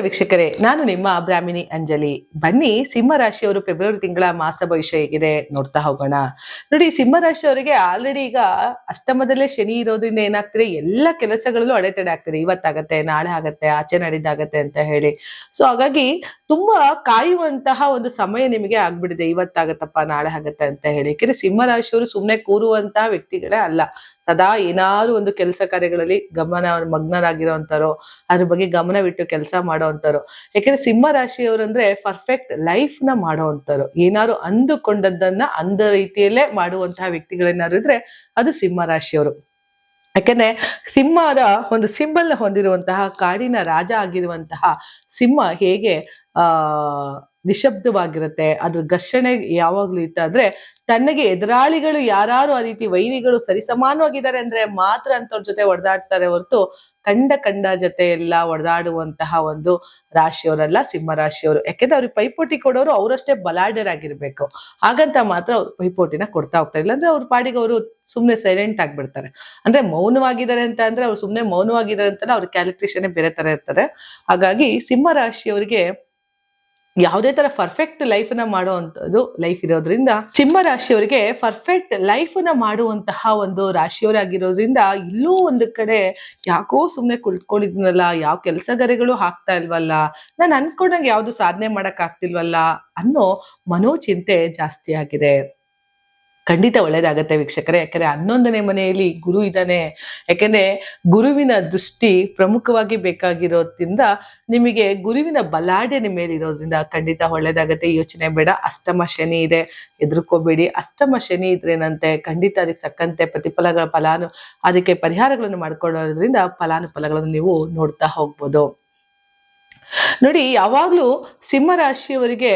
ವೀಕ್ಷಕರೇ, ನಾನು ನಿಮ್ಮ ಬ್ರಾಹ್ಮಿಣಿ ಅಂಜಲಿ. ಬನ್ನಿ, ಸಿಂಹ ರಾಶಿಯವರು ಫೆಬ್ರವರಿ ತಿಂಗಳ ಮಾಸ ಭವಿಷ್ಯ ಹೇಗಿದೆ ನೋಡ್ತಾ ಹೋಗೋಣ. ನೋಡಿ, ಸಿಂಹ ರಾಶಿಯವರಿಗೆ ಆಲ್ರೆಡಿ ಈಗ ಅಷ್ಟಮದಲ್ಲೇ ಶನಿ ಇರೋದ್ರಿಂದ ಏನಾಗ್ತಿದೆ, ಎಲ್ಲ ಕೆಲಸಗಳಲ್ಲೂ ಅಡೆತಡೆ ಆಗ್ತಿದೆ. ಇವತ್ತಾಗತ್ತೆ, ನಾಳೆ ಆಗತ್ತೆ, ಆಚೆ ನಾಡಿದ್ದಾಗತ್ತೆ ಅಂತ ಹೇಳಿ. ಸೊ ಹಾಗಾಗಿ ತುಂಬಾ ಕಾಯುವಂತಹ ಒಂದು ಸಮಯ ನಿಮಗೆ ಆಗ್ಬಿಡಿದೆ. ಇವತ್ತಾಗತ್ತಪ್ಪ, ನಾಳೆ ಆಗತ್ತೆ ಅಂತ ಹೇಳಿ. ಯಾಕೆಂದ್ರೆ ಸಿಂಹ ರಾಶಿಯವರು ಸುಮ್ಮನೆ ಕೂರುವಂತಹ ವ್ಯಕ್ತಿಗಳೇ ಅಲ್ಲ. ಸದಾ ಏನಾದ್ರು ಒಂದು ಕೆಲಸ ಕಾರ್ಯಗಳಲ್ಲಿ ಮಗ್ನರಾಗಿರೋಂಥವ್ರು, ಅದ್ರ ಬಗ್ಗೆ ಗಮನವಿಟ್ಟು ಕೆಲಸ ಮಾಡೋವಂಥವ್ರು. ಯಾಕೆಂದ್ರೆ ಸಿಂಹ ರಾಶಿಯವರು ಅಂದ್ರೆ ಪರ್ಫೆಕ್ಟ್ ಲೈಫ್ ನ ಮಾಡೋವಂಥವ್ರು. ಏನಾದ್ರು ಅಂದುಕೊಂಡದ್ದನ್ನ ಅಂದ ರೀತಿಯಲ್ಲೇ ಮಾಡುವಂತಹ ವ್ಯಕ್ತಿಗಳೇನಾದ್ರು ಇದ್ರೆ ಅದು ಸಿಂಹ ರಾಶಿಯವರು. ಯಾಕೆಂದ್ರೆ ಸಿಂಹದ ಒಂದು ಸಿಂಬಲ್ ನ ಹೊಂದಿರುವಂತಹ, ಕಾಡಿನ ರಾಜ ಆಗಿರುವಂತಹ ಸಿಂಹ ಹೇಗೆ ನಿಶಬ್ದವಾಗಿರುತ್ತೆ, ಅದ್ರ ಘರ್ಷಣೆ ಯಾವಾಗ್ಲೂ ಇತ್ತ ಅಂದ್ರೆ ತನಗೆ ಎದುರಾಳಿಗಳು ಯಾರು ಆ ರೀತಿ ವೈರಿಗಳು ಸರಿಸಮಾನವಾಗಿದ್ದಾರೆ ಅಂದ್ರೆ ಮಾತ್ರ ಅಂತವ್ರ ಜೊತೆ ಹೊಡೆದಾಡ್ತಾರೆ ಹೊರತು ಕಂಡ ಜೊತೆ ಎಲ್ಲ ಹೊಡೆದಾಡುವಂತಹ ಒಂದು ರಾಶಿಯವರಲ್ಲ ಸಿಂಹ ರಾಶಿಯವರು. ಯಾಕೆಂದ್ರೆ ಅವ್ರಿಗೆ ಪೈಪೋಟಿ ಕೊಡೋರು ಅವರಷ್ಟೇ ಬಲಾಢ್ಯರಾಗಿರ್ಬೇಕು. ಹಾಗಂತ ಮಾತ್ರ ಅವ್ರು ಪೈಪೋಟಿನ ಕೊಡ್ತಾ ಹೋಗ್ತಾರೆ. ಇಲ್ಲಾಂದ್ರೆ ಅವ್ರ ಪಾಡಿಗೆ ಅವರು ಸುಮ್ನೆ ಸೈಲೆಂಟ್ ಆಗ್ಬಿಡ್ತಾರೆ. ಅಂದ್ರೆ ಮೌನವಾಗಿದ್ದಾರೆ ಅಂತ ಅಂದ್ರೆ ಅವ್ರು ಸುಮ್ನೆ ಮೌನವಾಗಿದ್ದಾರೆ ಅಂತಲ್ಲ, ಅವ್ರ ಕ್ಯಾಲ್ಕುಲೇಷನ್ ಬೇರೆ ತರ ಇರ್ತದೆ. ಹಾಗಾಗಿ ಸಿಂಹ ರಾಶಿಯವರಿಗೆ ಯಾವುದೇ ತರ ಪರ್ಫೆಕ್ಟ್ ಲೈಫ್ ನ ಮಾಡುವಂತದ್ದು ಲೈಫ್ ಇರೋದ್ರಿಂದ, ಸಿಂಹ ರಾಶಿಯವರಿಗೆ ಪರ್ಫೆಕ್ಟ್ ಲೈಫ್ ನ ಮಾಡುವಂತಹ ಒಂದು ರಾಶಿಯವರಾಗಿರೋದ್ರಿಂದ ಇಲ್ಲೂ ಒಂದು ಕಡೆ ಯಾಕೋ ಸುಮ್ನೆ ಕುಳಿತುಕೊಂಡಿದ್ನಲ್ಲ, ಯಾವ ಕೆಲಸಗಾರಿಗಳು ಆಗ್ತಾ ಇಲ್ವಲ್ಲ, ನಾನು ಅನ್ಕೊಂಡಂಗೆ ಯಾವ್ದು ಸಾಧನೆ ಮಾಡಕ್ ಆಗ್ತಿಲ್ವಲ್ಲ ಅನ್ನೋ ಮನೋಚಿಂತೆ ಜಾಸ್ತಿ ಆಗಿದೆ. ಖಂಡಿತ ಒಳ್ಳೇದಾಗತ್ತೆ ವೀಕ್ಷಕರೇ. ಯಾಕಂದ್ರೆ 11ನೇ ಮನೆಯಲ್ಲಿ ಗುರು ಇದ್ದಾನೆ. ಯಾಕಂದ್ರೆ ಗುರುವಿನ ದೃಷ್ಟಿ ಪ್ರಮುಖವಾಗಿ ಬೇಕಾಗಿರೋದ್ರಿಂದ, ನಿಮಗೆ ಗುರುವಿನ ಬಲಾಢ್ಯ ನಿಮ್ಮ ಮೇಲೆ ಇರೋದ್ರಿಂದ ಖಂಡಿತ ಒಳ್ಳೇದಾಗತ್ತೆ. ಯೋಚನೆ ಬೇಡ. ಅಷ್ಟಮ ಶನಿ ಇದೆ, ಎದುರ್ಕೋಬೇಡಿ. ಅಷ್ಟಮ ಶನಿ ಇದ್ರೇನಂತೆ, ಖಂಡಿತ ಅದಕ್ಕೆ ತಕ್ಕಂತೆ ಅದಕ್ಕೆ ಪರಿಹಾರಗಳನ್ನು ಮಾಡ್ಕೊಳ್ಳೋದ್ರಿಂದ ಫಲಾನುಫಲಗಳನ್ನು ನೀವು ನೋಡ್ತಾ ಹೋಗ್ಬೋದು. ನೋಡಿ, ಯಾವಾಗ್ಲೂ ಸಿಂಹ ರಾಶಿಯವರಿಗೆ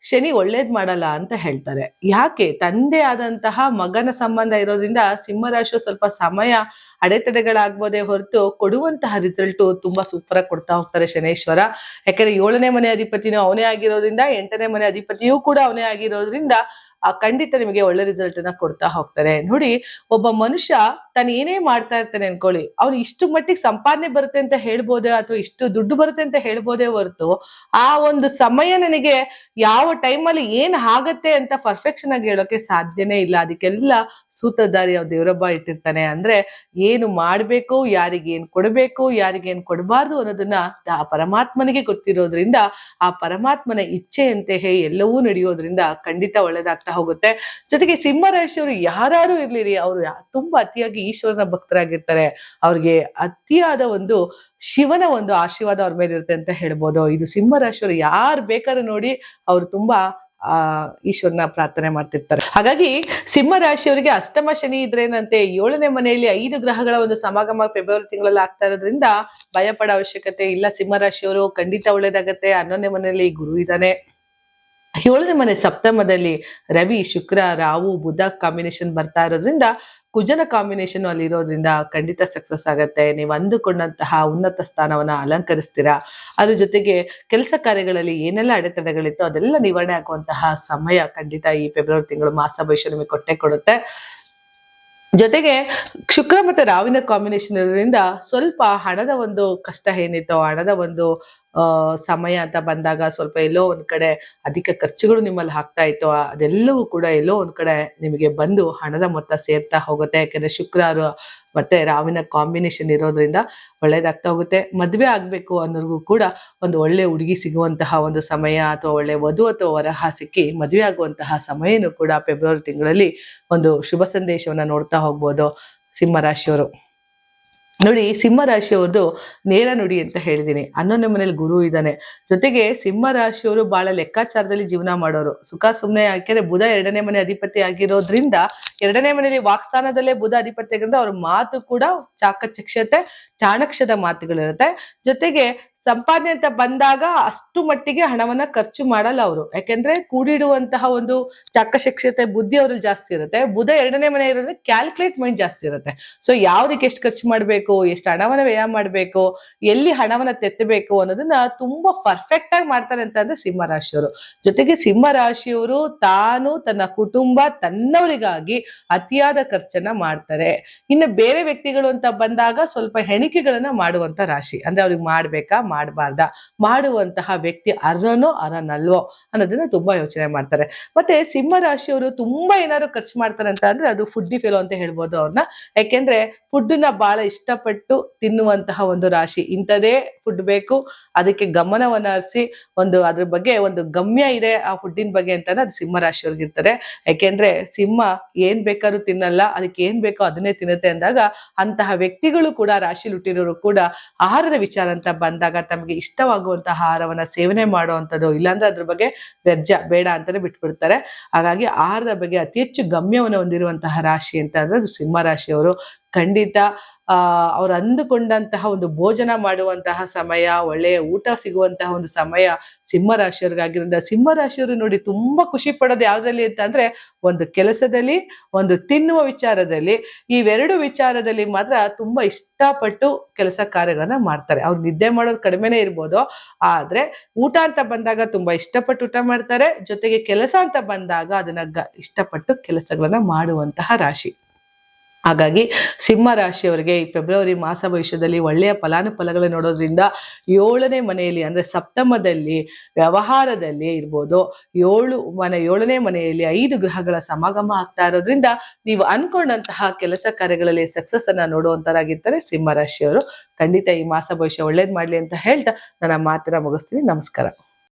ಶನಿ ಒಳ್ಳೇದ್ ಮಾಡಲ್ಲ ಅಂತ ಹೇಳ್ತಾರೆ. ಯಾಕೆ? ತಂದೆ ಆದಂತಹ ಮಗನ ಸಂಬಂಧ ಇರೋದ್ರಿಂದ ಸಿಂಹ ರಾಶಿಯು ಸ್ವಲ್ಪ ಸಮಯ ಅಡೆತಡೆಗಳಾಗ್ಬೋದೇ ಹೊರತು ಕೊಡುವಂತಹ ರಿಸಲ್ಟ್ ತುಂಬಾ ಸೂಪರ್ ಆಗಿ ಕೊಡ್ತಾ ಹೋಗ್ತಾರೆ ಶನೇಶ್ವರ. ಯಾಕಂದ್ರೆ 7ನೇ ಮನೆ ಅಧಿಪತಿನೂ ಅವನೇ ಆಗಿರೋದ್ರಿಂದ, 8ನೇ ಮನೆ ಅಧಿಪತಿಯೂ ಕೂಡ ಅವನೇ ಆಗಿರೋದ್ರಿಂದ ಖಂಡಿತ ನಿಮಗೆ ಒಳ್ಳೆ ರಿಸಲ್ಟ್ ನ ಕೊಡ್ತಾ ಹೋಗ್ತಾರೆ. ನೋಡಿ, ಒಬ್ಬ ಮನುಷ್ಯ ತಾನು ಏನೇ ಮಾಡ್ತಾ ಇರ್ತಾನೆ ಅನ್ಕೊಳ್ಳಿ, ಅವ್ನು ಇಷ್ಟು ಮಟ್ಟಿಗೆ ಸಂಪಾದನೆ ಬರುತ್ತೆ ಅಂತ ಹೇಳ್ಬೋದೇ, ಅಥವಾ ಇಷ್ಟು ದುಡ್ಡು ಬರುತ್ತೆ ಅಂತ ಹೇಳ್ಬೋದೇ ಹೊರತು ಆ ಒಂದು ಸಮಯ ನನಗೆ ಯಾವ ಟೈಮಲ್ಲಿ ಏನ್ ಆಗತ್ತೆ ಅಂತ ಪರ್ಫೆಕ್ಷನ್ ಆಗಿ ಹೇಳೋಕೆ ಸಾಧ್ಯನೇ ಇಲ್ಲ. ಅದಕ್ಕೆಲ್ಲ ಸೂತ್ರಧಾರಿ ಅವ್ರ ದೇವರೊಬ್ಬ ಇಟ್ಟಿರ್ತಾನೆ. ಅಂದ್ರೆ ಏನು ಮಾಡ್ಬೇಕು, ಯಾರಿಗೇನ್ ಕೊಡ್ಬೇಕು, ಯಾರಿಗೇನ್ ಕೊಡಬಾರ್ದು ಅನ್ನೋದನ್ನ ಆ ಪರಮಾತ್ಮನಿಗೆ ಗೊತ್ತಿರೋದ್ರಿಂದ, ಆ ಪರಮಾತ್ಮನ ಇಚ್ಛೆಯಂತೆ ಎಲ್ಲವೂ ನಡೆಯೋದ್ರಿಂದ ಖಂಡಿತ ಒಳ್ಳೇದಾಗ್ತಾ ಹೋಗುತ್ತೆ. ಜೊತೆಗೆ ಸಿಂಹ ರಾಶಿಯವರು ಯಾರು ಇರ್ಲಿರಿ, ಅವರು ತುಂಬಾ ಅತಿಯಾಗಿ ಈಶ್ವರನ ಭಕ್ತರಾಗಿರ್ತಾರೆ. ಅವ್ರಿಗೆ ಅತಿಯಾದ ಒಂದು ಶಿವನ ಒಂದು ಆಶೀರ್ವಾದ ಅವ್ರ ಮೇಲೆ ಇರುತ್ತೆ ಅಂತ ಹೇಳ್ಬೋದು. ಇದು ಸಿಂಹ ರಾಶಿಯವರು ಯಾರು ಬೇಕಾದ್ರೂ ನೋಡಿ, ಅವ್ರು ತುಂಬಾ ಈಶ್ವರನ ಪ್ರಾರ್ಥನೆ ಮಾಡ್ತಿರ್ತಾರೆ. ಹಾಗಾಗಿ ಸಿಂಹ ರಾಶಿಯವರಿಗೆ ಅಷ್ಟಮ ಶನಿ ಇದ್ರೇನಂತೆ, 7ನೇ ಮನೆಯಲ್ಲಿ 5 ಗ್ರಹಗಳ ಒಂದು ಸಮಾಗಮ ಫೆಬ್ರವರಿ ತಿಂಗಳಲ್ಲಿ ಆಗ್ತಾ ಇರೋದ್ರಿಂದ ಭಯ ಪಡೋ ಅವಶ್ಯಕತೆ ಇಲ್ಲ. ಸಿಂಹ ರಾಶಿಯವರು ಖಂಡಿತ ಒಳ್ಳೇದಾಗತ್ತೆ. 11ನೇ ಮನೆಯಲ್ಲಿ ಗುರು ಇದ್ದಾನೆ. 7ನೇ ಮನೆ ಸಪ್ತಮದಲ್ಲಿ ರವಿ, ಶುಕ್ರ, ರಾಹು, ಬುಧ ಕಾಂಬಿನೇಷನ್ ಬರ್ತಾ ಇರೋದ್ರಿಂದ, ಕುಜನ ಕಾಂಬಿನೇಷನ್ ಅಲ್ಲಿ ಇರೋದ್ರಿಂದ ಖಂಡಿತ ಸಕ್ಸಸ್ ಆಗತ್ತೆ. ನೀವು ಅಂದುಕೊಂಡಂತಹ ಉನ್ನತ ಸ್ಥಾನವನ್ನ ಅಲಂಕರಿಸ್ತೀರಾ. ಅದ್ರ ಜೊತೆಗೆ ಕೆಲಸ ಕಾರ್ಯಗಳಲ್ಲಿ ಏನೆಲ್ಲ ಅಡೆತಡೆಗಳಿತ್ತು ಅದೆಲ್ಲ ನಿವಾರಣೆ ಆಗುವಂತಹ ಸಮಯ ಖಂಡಿತ ಈ ಫೆಬ್ರವರಿ ತಿಂಗಳು ಮಾಸ ಭವಿಷ್ಯ ನಿಮಗೆ ಕೊಟ್ಟೆ ಕೊಡುತ್ತೆ. ಜೊತೆಗೆ ಶುಕ್ರ ಮತ್ತೆ ರಾವಿನ ಕಾಂಬಿನೇಷನ್ ಇರೋದ್ರಿಂದ ಸ್ವಲ್ಪ ಹಣದ ಒಂದು ಕಷ್ಟ ಏನಿತ್ತೋ, ಹಣದ ಒಂದು ಸಮಯ ಅಂತ ಬಂದಾಗ ಸ್ವಲ್ಪ ಎಲ್ಲೋ ಒಂದ್ ಕಡೆ ಅಧಿಕ ಖರ್ಚುಗಳು ನಿಮ್ಮಲ್ಲಿ ಆಗ್ತಾ ಇತ್ತು, ಅದೆಲ್ಲವೂ ಕೂಡ ಎಲ್ಲೋ ಒಂದ್ ಕಡೆ ನಿಮಗೆ ಬಂದು ಹಣದ ಮೊತ್ತ ಸೇರ್ತಾ ಹೋಗುತ್ತೆ. ಯಾಕಂದ್ರೆ ಶುಕ್ರ ಮತ್ತೆ ರಾವಿನ ಕಾಂಬಿನೇಷನ್ ಇರೋದ್ರಿಂದ ಒಳ್ಳೇದಾಗ್ತಾ ಹೋಗುತ್ತೆ. ಮದ್ವೆ ಆಗ್ಬೇಕು ಅನ್ನೋರ್ಗೂ ಕೂಡ ಒಂದು ಒಳ್ಳೆ ಹುಡುಗಿ ಸಿಗುವಂತಹ ಒಂದು ಸಮಯ, ಅಥವಾ ಒಳ್ಳೆ ವಧು ಅಥವಾ ವರಹ ಸಿಕ್ಕಿ ಮದ್ವೆ ಆಗುವಂತಹ ಸಮಯನೂ ಕೂಡ ಫೆಬ್ರವರಿ ತಿಂಗಳಲ್ಲಿ ಒಂದು ಶುಭ ಸಂದೇಶವನ್ನ ನೋಡ್ತಾ ಹೋಗ್ಬೋದು ಸಿಂಹ ರಾಶಿಯವರು. ನೋಡಿ, ಸಿಂಹ ರಾಶಿಯವ್ರದ್ದು ನೇರ ನುಡಿ ಅಂತ ಹೇಳಿದೀನಿ. 11ನೇ ಮನೇಲಿ ಗುರು ಇದ್ದಾನೆ. ಜೊತೆಗೆ ಸಿಂಹ ರಾಶಿಯವರು ಬಹಳ ಲೆಕ್ಕಾಚಾರದಲ್ಲಿ ಜೀವನ ಮಾಡೋರು. ಸುಖ ಸುಮ್ನೆ, ಯಾಕೆಂದ್ರೆ ಬುಧ 2ನೇ ಮನೆ ಅಧಿಪತಿ ಆಗಿರೋದ್ರಿಂದ, 2ನೇ ಮನೆಯಲ್ಲಿ ವಾಕ್ಸ್ಥಾನದಲ್ಲೇ ಬುಧ ಅಧಿಪತಿ ಆಗಿರೋದ್ರಿಂದ ಅವ್ರ ಮಾತು ಕೂಡ ಚಾಕಚಕ್ಯತೆ, ಚಾಣಕ್ಷದ ಮಾತುಗಳಿರುತ್ತೆ. ಜೊತೆಗೆ ಸಂಪಾದನೆ ಅಂತ ಬಂದಾಗ ಅಷ್ಟು ಮಟ್ಟಿಗೆ ಹಣವನ್ನ ಖರ್ಚು ಮಾಡಲ್ಲ ಅವರು. ಯಾಕೆಂದ್ರೆ ಕೂಡಿಡುವಂತಹ ಒಂದು ಚಾಕಚಕ್ಯತೆ ಬುದ್ಧಿ ಅವ್ರಲ್ಲಿ ಜಾಸ್ತಿ ಇರುತ್ತೆ. ಬುಧ 2ನೇ ಮನೆ ಇರೋದ್ರೆ ಕ್ಯಾಲ್ಕುಲೇಟ್ ಮೈಂಡ್ ಜಾಸ್ತಿ ಇರುತ್ತೆ. ಸೊ ಯಾವ್ದಕ್ಕೆ ಎಷ್ಟು ಖರ್ಚು ಮಾಡ್ಬೇಕು, ಎಷ್ಟು ಹಣವನ್ನ ವ್ಯಯ ಮಾಡ್ಬೇಕು, ಎಲ್ಲಿ ಹಣವನ್ನ ತೆತ್ತಬೇಕು ಅನ್ನೋದನ್ನ ತುಂಬಾ ಪರ್ಫೆಕ್ಟ್ ಆಗಿ ಮಾಡ್ತಾರೆ ಅಂತಂದ್ರೆ ಸಿಂಹ ರಾಶಿಯವರು. ಜೊತೆಗೆ ಸಿಂಹ ರಾಶಿಯವರು ತಾನು, ತನ್ನ ಕುಟುಂಬ, ತನ್ನವರಿಗಾಗಿ ಅತಿಯಾದ ಖರ್ಚನ್ನ ಮಾಡ್ತಾರೆ. ಇನ್ನು ಬೇರೆ ವ್ಯಕ್ತಿಗಳು ಅಂತ ಬಂದಾಗ ಸ್ವಲ್ಪ ಹೆಣಿಕೆಗಳನ್ನ ಮಾಡುವಂತ ರಾಶಿ. ಅಂದ್ರೆ ಅವ್ರಿಗೆ ಮಾಡ್ಬೇಕಾ ಮಾಡಬಾರ್ದ, ಮಾಡುವಂತಹ ವ್ಯಕ್ತಿ ಅರ್ಹನೋ ಅರ್ಹನಲ್ವೋ ಅನ್ನೋದನ್ನ ತುಂಬಾ ಯೋಚನೆ ಮಾಡ್ತಾರೆ. ಮತ್ತೆ ಸಿಂಹ ರಾಶಿಯವರು ತುಂಬಾ ಏನಾದ್ರು ಖರ್ಚು ಮಾಡ್ತಾರೆ ಅಂತ ಅಂದ್ರೆ ಅದು ಫುಡ್ಡಿ ಫೆಲೋ ಅಂತ ಹೇಳ್ಬೋದು ಅವ್ರನ್ನ. ಯಾಕೆಂದ್ರೆ ಫುಡ್ ನ ಬಹಳ ಇಷ್ಟಪಟ್ಟು ತಿನ್ನುವಂತಹ ಒಂದು ರಾಶಿ. ಇಂಥದೇ ಫುಡ್ ಬೇಕು, ಅದಕ್ಕೆ ಗಮನವನ್ನ ಹರಿಸಿ ಅದ್ರ ಬಗ್ಗೆ ಒಂದು ಗಮ್ಯ ಇದೆ ಆ ಫುಡ್ಡಿನ ಬಗ್ಗೆ ಅಂತ ಅದು ಸಿಂಹ ರಾಶಿಯವ್ರಿಗೆ ಇರ್ತದೆ. ಯಾಕೆಂದ್ರೆ ಸಿಂಹ ಏನ್ ಬೇಕಾದ್ರೂ ತಿನ್ನಲ್ಲ, ಅದಕ್ಕೆ ಏನ್ ಬೇಕೋ ಅದನ್ನೇ ತಿನ್ನುತ್ತೆ ಅಂದಾಗ ಅಂತಹ ವ್ಯಕ್ತಿಗಳು ಕೂಡ ರಾಶಿಲಿ ಹುಟ್ಟಿರೋರು ಕೂಡ ಆಹಾರದ ವಿಚಾರ ಅಂತ ಬಂದಾಗ ತಮಗೆ ಇಷ್ಟವಾಗುವಂತಹ ಆಹಾರವನ್ನ ಸೇವನೆ ಮಾಡುವಂಥದ್ದು, ಇಲ್ಲಾಂದ್ರೆ ಅದ್ರ ಬಗ್ಗೆ ವ್ಯರ್ಜ ಬೇಡ ಅಂತಾನೆ ಬಿಟ್ಬಿಡ್ತಾರೆ. ಹಾಗಾಗಿ ಆಹಾರದ ಬಗ್ಗೆ ಅತಿ ಹೆಚ್ಚು ಗಮ್ಯವನ್ನು ಹೊಂದಿರುವಂತಹ ರಾಶಿ ಅಂತ ಅಂದ್ರೆ ಅದು ಸಿಂಹ ರಾಶಿಯವರು. ಖಂಡಿತ ಅವ್ರು ಅಂದುಕೊಂಡಂತಹ ಒಂದು ಭೋಜನ ಮಾಡುವಂತಹ ಸಮಯ, ಒಳ್ಳೆಯ ಊಟ ಸಿಗುವಂತಹ ಒಂದು ಸಮಯ ಸಿಂಹ ರಾಶಿಯವ್ರಿಗಾಗಿರೋದ್ರಿಂದ ಸಿಂಹ ರಾಶಿಯವರು ನೋಡಿ ತುಂಬಾ ಖುಷಿ ಪಡೋದು ಯಾವ್ದ್ರಲ್ಲಿ ಅಂತ ಅಂದ್ರೆ ಒಂದು ಕೆಲಸದಲ್ಲಿ, ಒಂದು ತಿನ್ನುವ ವಿಚಾರದಲ್ಲಿ. ಇವೆರಡು ವಿಚಾರದಲ್ಲಿ ಮಾತ್ರ ತುಂಬಾ ಇಷ್ಟಪಟ್ಟು ಕೆಲಸ ಕಾರ್ಯಗಳನ್ನ ಮಾಡ್ತಾರೆ. ಅವ್ರು ನಿದ್ದೆ ಮಾಡೋದು ಕಡಿಮೆನೇ ಇರ್ಬೋದು, ಆದ್ರೆ ಊಟ ಅಂತ ಬಂದಾಗ ತುಂಬಾ ಇಷ್ಟಪಟ್ಟು ಊಟ ಮಾಡ್ತಾರೆ. ಜೊತೆಗೆ ಕೆಲಸ ಅಂತ ಬಂದಾಗ ಅದನ್ನ ಇಷ್ಟಪಟ್ಟು ಕೆಲಸಗಳನ್ನ ಮಾಡುವಂತಹ ರಾಶಿ. ಹಾಗಾಗಿ ಸಿಂಹ ರಾಶಿಯವರಿಗೆ ಈ ಫೆಬ್ರವರಿ ಮಾಸ ಭವಿಷ್ಯದಲ್ಲಿ ಒಳ್ಳೆಯ ಫಲಾನುಫಲಗಳು ನೋಡೋದ್ರಿಂದ 7ನೇ ಮನೆಯಲ್ಲಿ ಅಂದ್ರೆ ಸಪ್ತಮದಲ್ಲಿ ವ್ಯವಹಾರದಲ್ಲಿ ಇರ್ಬೋದು, 7ನೇ ಮನೆಯಲ್ಲಿ 5 ಗ್ರಹಗಳ ಸಮಾಗಮ ಆಗ್ತಾ ಇರೋದ್ರಿಂದ ನೀವು ಅನ್ಕೊಂಡಂತಹ ಕೆಲಸ ಕಾರ್ಯಗಳಲ್ಲಿ ಸಕ್ಸಸ್ ಅನ್ನ ನೋಡುವಂತರಾಗಿರ್ತಾರೆ ಸಿಂಹ ರಾಶಿಯವರು. ಖಂಡಿತ ಈ ಮಾಸ ಭವಿಷ್ಯ ಒಳ್ಳೇದ್ ಮಾಡ್ಲಿ ಅಂತ ಹೇಳ್ತಾ ನನ್ನ ಮಾತನ್ನ ಮುಗಿಸ್ತೀನಿ. ನಮಸ್ಕಾರ.